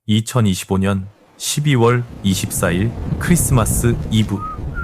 2025년 12월 24일 크리스마스 이브,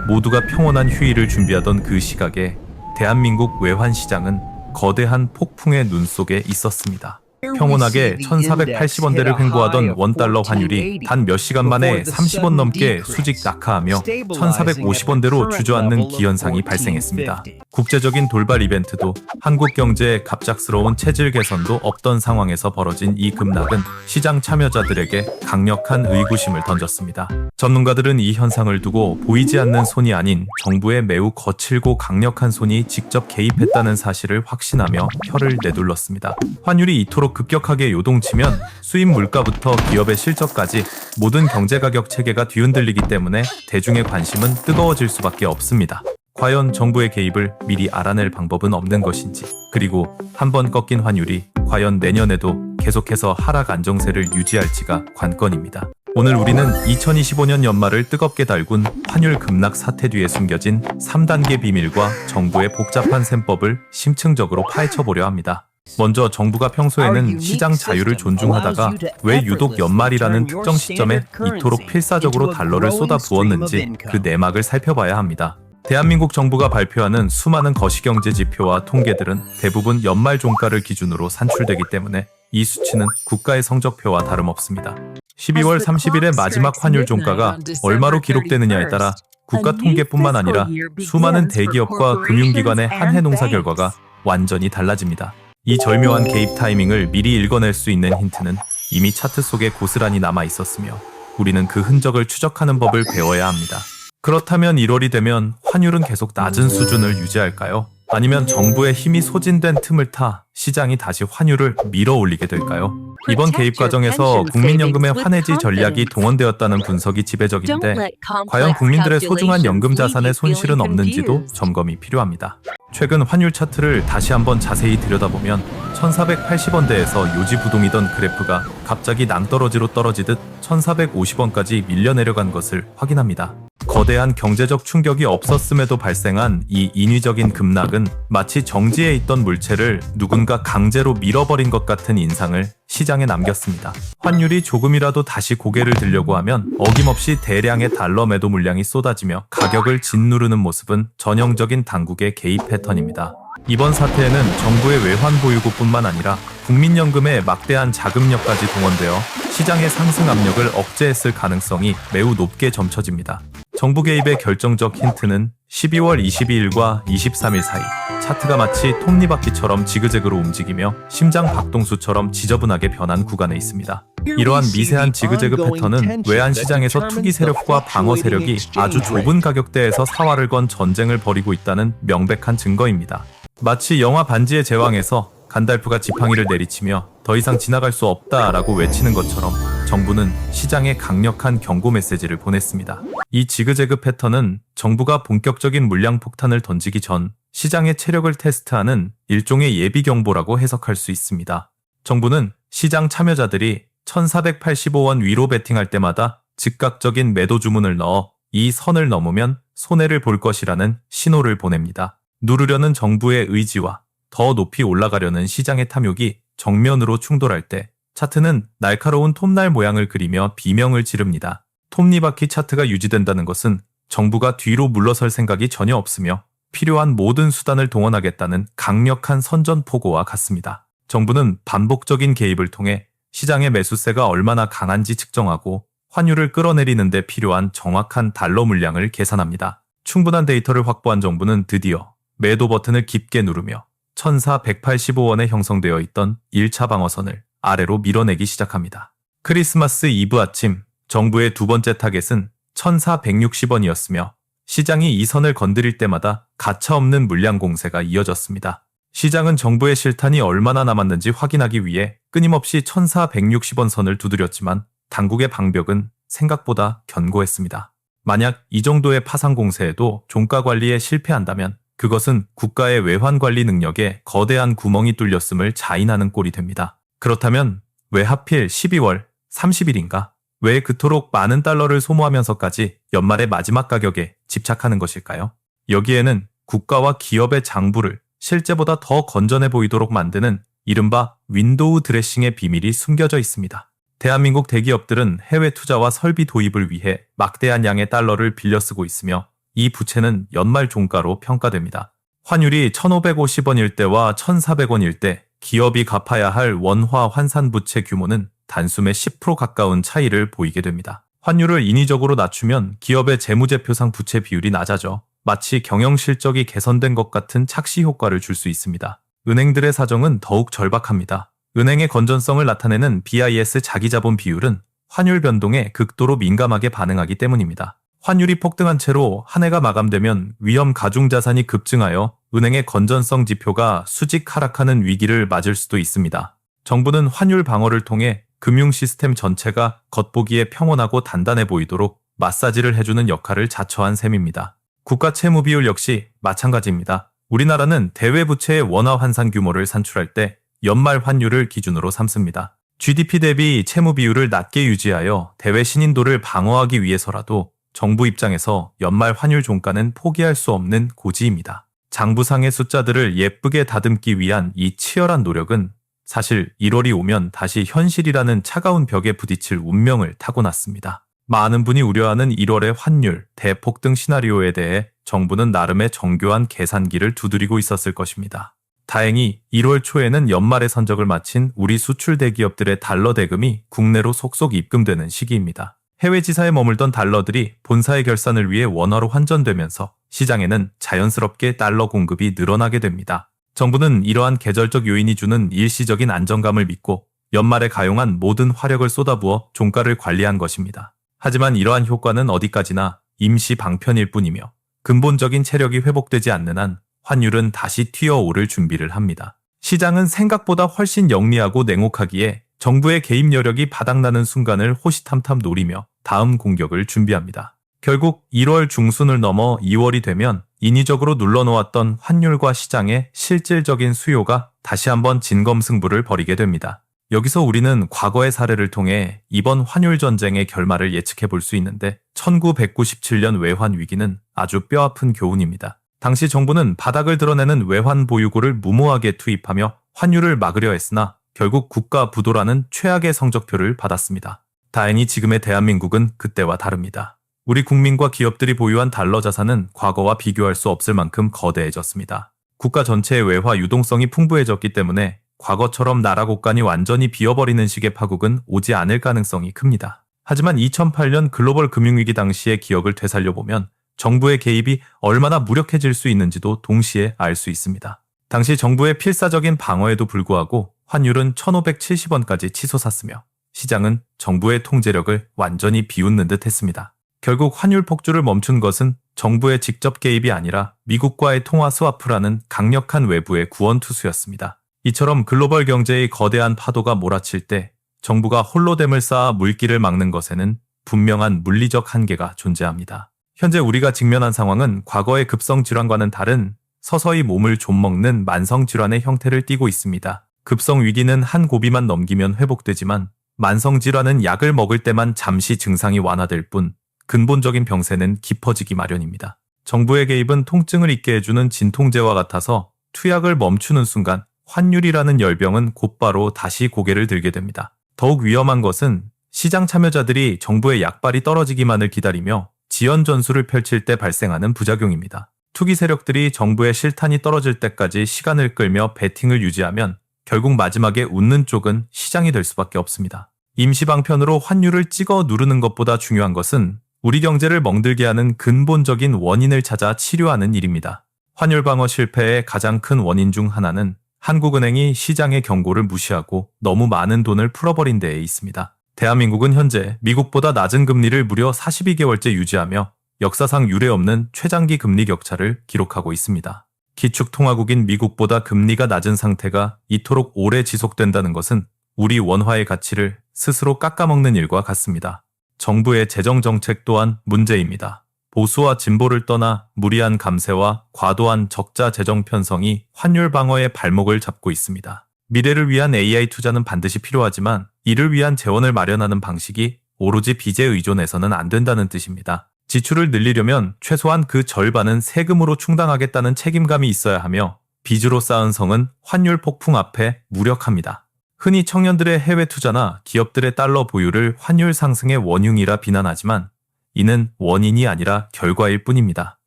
모두가 평온한 휴일을 준비하던 그 시각에 대한민국 외환시장은 거대한 폭풍의 눈 속에 있었습니다. 평온하게 1480원대를 횡보하던 원달러 환율이 단 몇 시간 만에 30원 넘게 수직 낙하하며 1450원대로 주저앉는 기현상이 발생했습니다. 국제적인 돌발 이벤트도 한국 경제의 갑작스러운 체질 개선도 없던 상황에서 벌어진 이 급락은 시장 참여자들에게 강력한 의구심을 던졌습니다. 전문가들은 이 현상을 두고 보이지 않는 손이 아닌 정부의 매우 거칠고 강력한 손이 직접 개입했다는 사실을 확신하며 혀를 내둘렀습니다. 환율이 이토록 급격하게 요동치면 수입 물가부터 기업의 실적까지 모든 경제가격 체계가 뒤흔들리기 때문에 대중의 관심은 뜨거워질 수밖에 없습니다. 과연 정부의 개입을 미리 알아낼 방법은 없는 것인지, 그리고 한번 꺾인 환율이 과연 내년에도 계속해서 하락 안정세를 유지할지가 관건입니다. 오늘 우리는 2025년 연말을 뜨겁게 달군 환율 급락 사태 뒤에 숨겨진 3단계 비밀과 정부의 복잡한 셈법을 심층적으로 파헤쳐보려 합니다. 먼저 정부가 평소에는 시장 자유를 존중하다가 왜 유독 연말이라는 특정 시점에 이토록 필사적으로 달러를 쏟아부었는지 그 내막을 살펴봐야 합니다. 대한민국 정부가 발표하는 수많은 거시경제 지표와 통계들은 대부분 연말 종가를 기준으로 산출되기 때문에 이 수치는 국가의 성적표와 다름없습니다. 12월 30일의 마지막 환율 종가가 얼마로 기록되느냐에 따라 국가 통계뿐만 아니라 수많은 대기업과 금융기관의 한해 농사 결과가 완전히 달라집니다. 이 절묘한 개입 타이밍을 미리 읽어낼 수 있는 힌트는 이미 차트 속에 고스란히 남아 있었으며 우리는 그 흔적을 추적하는 법을 배워야 합니다. 그렇다면 1월이 되면 환율은 계속 낮은 수준을 유지할까요? 아니면 정부의 힘이 소진된 틈을 타 시장이 다시 환율을 밀어 올리게 될까요? 이번 개입 과정에서 국민연금의 환해지 전략이 동원되었다는 분석이 지배적인데 과연 국민들의 소중한 연금 자산에 손실은 없는지도 점검이 필요합니다. 최근 환율 차트를 다시 한번 자세히 들여다보면 1480원대에서 요지부동이던 그래프가 갑자기 낭떠러지로 떨어지듯 1450원까지 밀려 내려간 것을 확인합니다. 거대한 경제적 충격이 없었음에도 발생한 이 인위적인 급락은 마치 정지해 있던 물체를 누군가 강제로 밀어버린 것 같은 인상을 시장에 남겼습니다. 환율이 조금이라도 다시 고개를 들려고 하면 어김없이 대량의 달러 매도 물량이 쏟아지며 가격을 짓누르는 모습은 전형적인 당국의 개입 패턴입니다. 이번 사태에는 정부의 외환 보유고뿐만 아니라 국민연금의 막대한 자금력까지 동원되어 시장의 상승 압력을 억제했을 가능성이 매우 높게 점쳐집니다. 정부 개입의 결정적 힌트는 12월 22일과 23일 사이 차트가 마치 톱니바퀴처럼 지그재그로 움직이며 심장 박동수처럼 지저분하게 변한 구간에 있습니다. 이러한 미세한 지그재그 패턴은 외환시장에서 투기 세력과 방어 세력이 아주 좁은 가격대에서 사활을 건 전쟁을 벌이고 있다는 명백한 증거입니다. 마치 영화 반지의 제왕에서 간달프가 지팡이를 내리치며 더 이상 지나갈 수 없다라고 외치는 것처럼 정부는 시장에 강력한 경고 메시지를 보냈습니다. 이 지그재그 패턴은 정부가 본격적인 물량 폭탄을 던지기 전 시장의 체력을 테스트하는 일종의 예비 경보라고 해석할 수 있습니다. 정부는 시장 참여자들이 1485원 위로 베팅할 때마다 즉각적인 매도 주문을 넣어 이 선을 넘으면 손해를 볼 것이라는 신호를 보냅니다. 누르려는 정부의 의지와 더 높이 올라가려는 시장의 탐욕이 정면으로 충돌할 때 차트는 날카로운 톱날 모양을 그리며 비명을 지릅니다. 톱니바퀴 차트가 유지된다는 것은 정부가 뒤로 물러설 생각이 전혀 없으며 필요한 모든 수단을 동원하겠다는 강력한 선전포고와 같습니다. 정부는 반복적인 개입을 통해 시장의 매수세가 얼마나 강한지 측정하고 환율을 끌어내리는 데 필요한 정확한 달러 물량을 계산합니다. 충분한 데이터를 확보한 정부는 드디어 매도 버튼을 깊게 누르며 1485원에 형성되어 있던 1차 방어선을 아래로 밀어내기 시작합니다. 크리스마스 이브 아침 정부의 두 번째 타겟은 1460원이었으며 시장이 이 선을 건드릴 때마다 가차없는 물량 공세가 이어졌습니다. 시장은 정부의 실탄이 얼마나 남았는지 확인하기 위해 끊임없이 1460원 선을 두드렸지만 당국의 방벽은 생각보다 견고했습니다. 만약 이 정도의 파상 공세에도 종가 관리에 실패한다면 그것은 국가의 외환 관리 능력에 거대한 구멍이 뚫렸음을 자인하는 꼴이 됩니다. 그렇다면 왜 하필 12월 30일인가? 왜 그토록 많은 달러를 소모하면서까지 연말의 마지막 가격에 집착하는 것일까요? 여기에는 국가와 기업의 장부를 실제보다 더 건전해 보이도록 만드는 이른바 윈도우 드레싱의 비밀이 숨겨져 있습니다. 대한민국 대기업들은 해외 투자와 설비 도입을 위해 막대한 양의 달러를 빌려 쓰고 있으며 이 부채는 연말 종가로 평가됩니다. 환율이 1,550원일 때와 1,400원일 때 기업이 갚아야 할 원화 환산 부채 규모는 단숨에 10% 가까운 차이를 보이게 됩니다. 환율을 인위적으로 낮추면 기업의 재무제표상 부채 비율이 낮아져 마치 경영 실적이 개선된 것 같은 착시 효과를 줄 수 있습니다. 은행들의 사정은 더욱 절박합니다. 은행의 건전성을 나타내는 BIS 자기자본 비율은 환율 변동에 극도로 민감하게 반응하기 때문입니다. 환율이 폭등한 채로 한 해가 마감되면 위험 가중자산이 급증하여 은행의 건전성 지표가 수직 하락하는 위기를 맞을 수도 있습니다. 정부는 환율 방어를 통해 금융 시스템 전체가 겉보기에 평온하고 단단해 보이도록 마사지를 해주는 역할을 자처한 셈입니다. 국가 채무 비율 역시 마찬가지입니다. 우리나라는 대외 부채의 원화 환산 규모를 산출할 때 연말 환율을 기준으로 삼습니다. GDP 대비 채무 비율을 낮게 유지하여 대외 신인도를 방어하기 위해서라도 정부 입장에서 연말 환율 종가는 포기할 수 없는 고지입니다. 장부상의 숫자들을 예쁘게 다듬기 위한 이 치열한 노력은 사실 1월이 오면 다시 현실이라는 차가운 벽에 부딪힐 운명을 타고났습니다. 많은 분이 우려하는 1월의 환율, 대폭등 시나리오에 대해 정부는 나름의 정교한 계산기를 두드리고 있었을 것입니다. 다행히 1월 초에는 연말의 선적을 마친 우리 수출 대기업들의 달러 대금이 국내로 속속 입금되는 시기입니다. 해외 지사에 머물던 달러들이 본사의 결산을 위해 원화로 환전되면서 시장에는 자연스럽게 달러 공급이 늘어나게 됩니다. 정부는 이러한 계절적 요인이 주는 일시적인 안정감을 믿고 연말에 가용한 모든 화력을 쏟아부어 종가를 관리한 것입니다. 하지만 이러한 효과는 어디까지나 임시 방편일 뿐이며 근본적인 체력이 회복되지 않는 한 환율은 다시 튀어오를 준비를 합니다. 시장은 생각보다 훨씬 영리하고 냉혹하기에 정부의 개입 여력이 바닥나는 순간을 호시탐탐 노리며 다음 공격을 준비합니다. 결국 1월 중순을 넘어 2월이 되면 인위적으로 눌러놓았던 환율과 시장의 실질적인 수요가 다시 한번 진검승부를 벌이게 됩니다. 여기서 우리는 과거의 사례를 통해 이번 환율 전쟁의 결말을 예측해 볼 수 있는데 1997년 외환 위기는 아주 뼈아픈 교훈입니다. 당시 정부는 바닥을 드러내는 외환 보유고를 무모하게 투입하며 환율을 막으려 했으나 결국 국가 부도라는 최악의 성적표를 받았습니다. 다행히 지금의 대한민국은 그때와 다릅니다. 우리 국민과 기업들이 보유한 달러 자산은 과거와 비교할 수 없을 만큼 거대해졌습니다. 국가 전체의 외화 유동성이 풍부해졌기 때문에 과거처럼 나라 곳간이 완전히 비어버리는 식의 파국은 오지 않을 가능성이 큽니다. 하지만 2008년 글로벌 금융위기 당시의 기억을 되살려보면 정부의 개입이 얼마나 무력해질 수 있는지도 동시에 알 수 있습니다. 당시 정부의 필사적인 방어에도 불구하고 환율은 1,570원까지 치솟았으며 시장은 정부의 통제력을 완전히 비웃는 듯 했습니다. 결국 환율 폭주를 멈춘 것은 정부의 직접 개입이 아니라 미국과의 통화 스와프라는 강력한 외부의 구원투수였습니다. 이처럼 글로벌 경제의 거대한 파도가 몰아칠 때 정부가 홀로댐을 쌓아 물길을 막는 것에는 분명한 물리적 한계가 존재합니다. 현재 우리가 직면한 상황은 과거의 급성질환과는 다른 서서히 몸을 좀먹는 만성질환의 형태를 띠고 있습니다. 급성위기는 한 고비만 넘기면 회복되지만 만성질환은 약을 먹을 때만 잠시 증상이 완화될 뿐 근본적인 병세는 깊어지기 마련입니다. 정부의 개입은 통증을 잊게 해주는 진통제와 같아서 투약을 멈추는 순간 환율이라는 열병은 곧바로 다시 고개를 들게 됩니다. 더욱 위험한 것은 시장 참여자들이 정부의 약발이 떨어지기만을 기다리며 지연 전술을 펼칠 때 발생하는 부작용입니다. 투기 세력들이 정부의 실탄이 떨어질 때까지 시간을 끌며 베팅을 유지하면 결국 마지막에 웃는 쪽은 시장이 될 수밖에 없습니다. 임시방편으로 환율을 찍어 누르는 것보다 중요한 것은 우리 경제를 멍들게 하는 근본적인 원인을 찾아 치료하는 일입니다. 환율 방어 실패의 가장 큰 원인 중 하나는 한국은행이 시장의 경고를 무시하고 너무 많은 돈을 풀어버린 데에 있습니다. 대한민국은 현재 미국보다 낮은 금리를 무려 42개월째 유지하며 역사상 유례없는 최장기 금리 격차를 기록하고 있습니다. 기축통화국인 미국보다 금리가 낮은 상태가 이토록 오래 지속된다는 것은 우리 원화의 가치를 스스로 깎아먹는 일과 같습니다. 정부의 재정정책 또한 문제입니다. 보수와 진보를 떠나 무리한 감세와 과도한 적자 재정 편성이 환율 방어의 발목을 잡고 있습니다. 미래를 위한 AI 투자는 반드시 필요하지만 이를 위한 재원을 마련하는 방식이 오로지 빚에 의존해서는 안 된다는 뜻입니다. 지출을 늘리려면 최소한 그 절반은 세금으로 충당하겠다는 책임감이 있어야 하며 빚으로 쌓은 성은 환율 폭풍 앞에 무력합니다. 흔히 청년들의 해외 투자나 기업들의 달러 보유를 환율 상승의 원흉이라 비난하지만 이는 원인이 아니라 결과일 뿐입니다.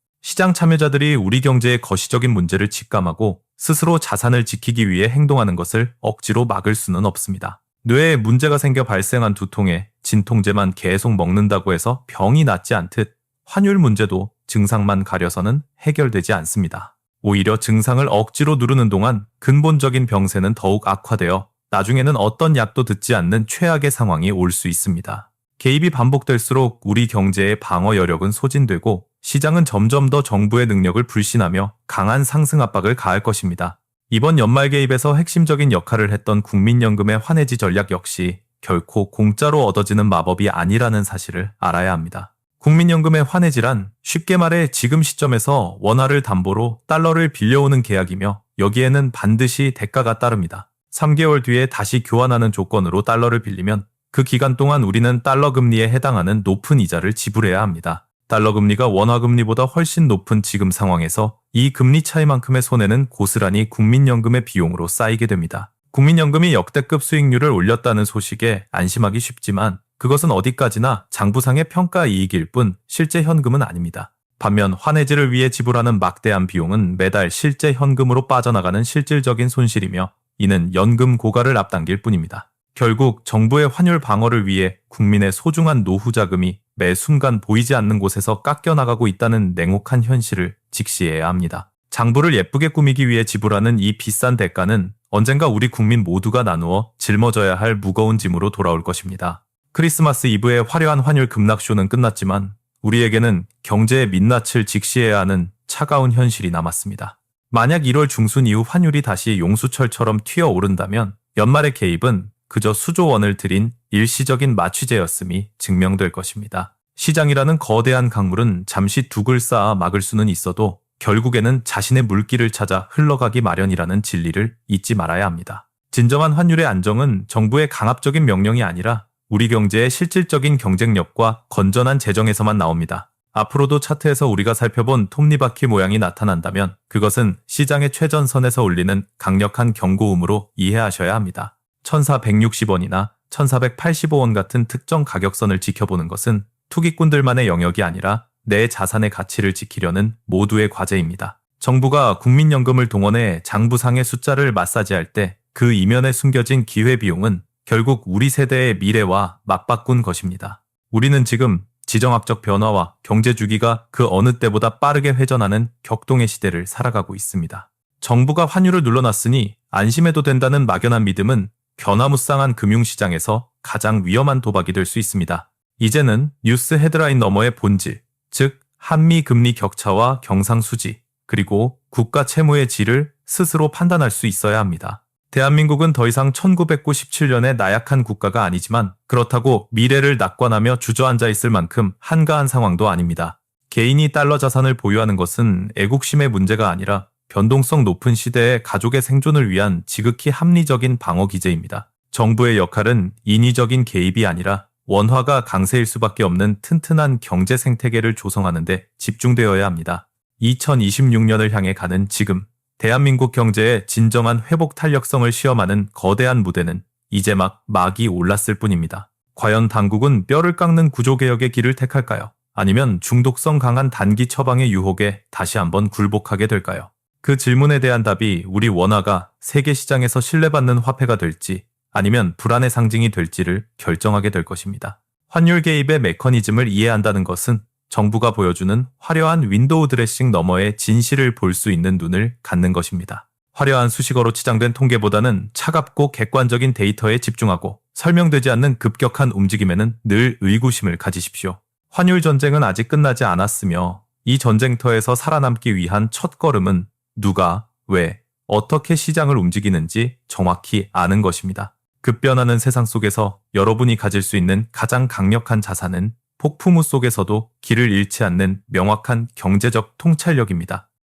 시장 참여자들이 우리 경제의 거시적인 문제를 직감하고 스스로 자산을 지키기 위해 행동하는 것을 억지로 막을 수는 없습니다. 뇌에 문제가 생겨 발생한 두통에 진통제만 계속 먹는다고 해서 병이 낫지 않듯 환율 문제도 증상만 가려서는 해결되지 않습니다. 오히려 증상을 억지로 누르는 동안 근본적인 병세는 더욱 악화되어 나중에는 어떤 약도 듣지 않는 최악의 상황이 올 수 있습니다. 개입이 반복될수록 우리 경제의 방어 여력은 소진되고 시장은 점점 더 정부의 능력을 불신하며 강한 상승 압박을 가할 것입니다. 이번 연말 개입에서 핵심적인 역할을 했던 국민연금의 환해지 전략 역시 결코 공짜로 얻어지는 마법이 아니라는 사실을 알아야 합니다. 국민연금의 환해지란 쉽게 말해 지금 시점에서 원화를 담보로 달러를 빌려오는 계약이며 여기에는 반드시 대가가 따릅니다. 3개월 뒤에 다시 교환하는 조건으로 달러를 빌리면 그 기간 동안 우리는 달러 금리에 해당하는 높은 이자를 지불해야 합니다. 달러 금리가 원화 금리보다 훨씬 높은 지금 상황에서 이 금리 차이만큼의 손해는 고스란히 국민연금의 비용으로 쌓이게 됩니다. 국민연금이 역대급 수익률을 올렸다는 소식에 안심하기 쉽지만 그것은 어디까지나 장부상의 평가 이익일 뿐 실제 현금은 아닙니다. 반면 환해지를 위해 지불하는 막대한 비용은 매달 실제 현금으로 빠져나가는 실질적인 손실이며 이는 연금 고갈을 앞당길 뿐입니다. 결국 정부의 환율 방어를 위해 국민의 소중한 노후 자금이 매 순간 보이지 않는 곳에서 깎여나가고 있다는 냉혹한 현실을 직시해야 합니다. 장부를 예쁘게 꾸미기 위해 지불하는 이 비싼 대가는 언젠가 우리 국민 모두가 나누어 짊어져야 할 무거운 짐으로 돌아올 것입니다. 크리스마스 이브의 화려한 환율 급락쇼는 끝났지만 우리에게는 경제의 민낯을 직시해야 하는 차가운 현실이 남았습니다. 만약 1월 중순 이후 환율이 다시 용수철처럼 튀어오른다면 연말의 개입은 그저 수조 원을 들인 일시적인 마취제였음이 증명될 것입니다. 시장이라는 거대한 강물은 잠시 둑을 쌓아 막을 수는 있어도 결국에는 자신의 물길을 찾아 흘러가기 마련이라는 진리를 잊지 말아야 합니다. 진정한 환율의 안정은 정부의 강압적인 명령이 아니라 우리 경제의 실질적인 경쟁력과 건전한 재정에서만 나옵니다. 앞으로도 차트에서 우리가 살펴본 톱니바퀴 모양이 나타난다면 그것은 시장의 최전선에서 울리는 강력한 경고음으로 이해하셔야 합니다. 1,460원이나 1,485원 같은 특정 가격선을 지켜보는 것은 투기꾼들만의 영역이 아니라 내 자산의 가치를 지키려는 모두의 과제입니다. 정부가 국민연금을 동원해 장부상의 숫자를 마사지할 때 그 이면에 숨겨진 기회비용은 결국 우리 세대의 미래와 맞바꾼 것입니다. 우리는 지금 지정학적 변화와 경제 주기가 그 어느 때보다 빠르게 회전하는 격동의 시대를 살아가고 있습니다. 정부가 환율을 눌러놨으니 안심해도 된다는 막연한 믿음은 변화무쌍한 금융시장에서 가장 위험한 도박이 될 수 있습니다. 이제는 뉴스 헤드라인 너머의 본질, 즉 한미 금리 격차와 경상수지, 그리고 국가 채무의 질을 스스로 판단할 수 있어야 합니다. 대한민국은 더 이상 1997년의 나약한 국가가 아니지만 그렇다고 미래를 낙관하며 주저앉아 있을 만큼 한가한 상황도 아닙니다. 개인이 달러 자산을 보유하는 것은 애국심의 문제가 아니라 변동성 높은 시대의 가족의 생존을 위한 지극히 합리적인 방어 기제입니다. 정부의 역할은 인위적인 개입이 아니라 원화가 강세일 수밖에 없는 튼튼한 경제 생태계를 조성하는 데 집중되어야 합니다. 2026년을 향해 가는 지금 대한민국 경제의 진정한 회복 탄력성을 시험하는 거대한 무대는 이제 막이 올랐을 뿐입니다. 과연 당국은 뼈를 깎는 구조개혁의 길을 택할까요? 아니면 중독성 강한 단기 처방의 유혹에 다시 한번 굴복하게 될까요? 그 질문에 대한 답이 우리 원화가 세계 시장에서 신뢰받는 화폐가 될지 아니면 불안의 상징이 될지를 결정하게 될 것입니다. 환율 개입의 메커니즘을 이해한다는 것은 정부가 보여주는 화려한 윈도우 드레싱 너머의 진실을 볼 수 있는 눈을 갖는 것입니다. 화려한 수식어로 치장된 통계보다는 차갑고 객관적인 데이터에 집중하고 설명되지 않는 급격한 움직임에는 늘 의구심을 가지십시오. 환율 전쟁은 아직 끝나지 않았으며 이 전쟁터에서 살아남기 위한 첫걸음은 누가, 왜, 어떻게 시장을 움직이는지 정확히 아는 것입니다. 급변하는 세상 속에서 여러분이 가질 수 있는 가장 강력한 자산은 폭풍우 속에서도 길을 잃지 않는 명확한 경제적 통찰력입니다.